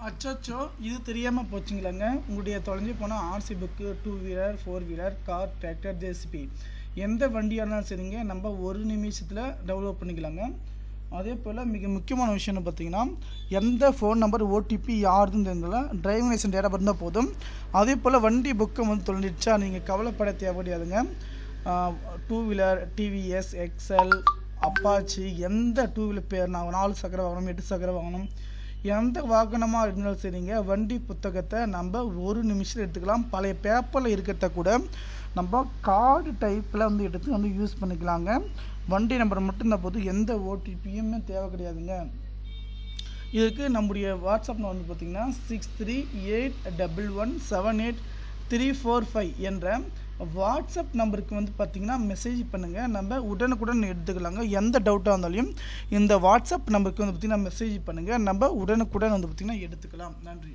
அச்சோ, இது தெரியாமல் போச்சுங்களாங்க. உங்களுடைய தொலைஞ்சு போனால் RC book, 2 wheeler 4 wheeler car, tractor, JCB எந்த வண்டியாக இருந்தாலும் சரிங்க, நம்ம ஒரு நிமிஷத்தில் டெவலப் பண்ணிக்கலாங்க. அதே போல் மிக முக்கியமான விஷயம்னு பார்த்தீங்கன்னா, எந்த ஃபோன் நம்பர் ஓடிபி யாருன்னு தெரிஞ்சாலும் டிரைவிங் லைசன்ஸ் டேட்டா இருந்தால் போதும். அதே போல் வண்டி புக்கை வந்து தொலைஞ்சிடுச்சா நீங்கள் கவலைப்பட தேவை கிடையாதுங்க. 2 வீலர் டிவிஎஸ், எக்ஸல், அப்பாச்சி எந்த 2 வீலர் பேர் 4 சக்கர வாகனம், 8 சக்கர வாகனம் எந்த வாகனமாக இருந்தாலும் சரிங்க, வண்டி புத்தகத்தை நம்ம ஒரு நிமிஷத்தில் எடுத்துக்கலாம். பழைய பேப்பரில் இருக்கிறத கூட நம்ம கார்டு டைப்பில் வந்து எடுத்து வந்து யூஸ் பண்ணிக்கலாங்க. வண்டி நம்பர் மட்டும் இருந்தால் போதும், எந்த ஓடிபியுமே தேவை கிடையாதுங்க. இதுக்கு நம்முடைய வாட்ஸ்அப் வந்து பார்த்திங்கன்னா 6381178345 என்ற வாட்ஸ்அப் நம்பருக்கு வந்து பார்த்திங்கன்னா மெசேஜ் பண்ணுங்கள். நம்ம உடனுக்குடன் எடுத்துக்கலாங்க. எந்த டவுட்டாக இருந்தாலும் இந்த வாட்ஸ்அப் நம்பருக்கு வந்து பார்த்திங்கன்னா மெசேஜ் பண்ணுங்கள். நம்ம உடனுக்குடன் வந்து பார்த்திங்கன்னா எடுத்துக்கலாம். நன்றி.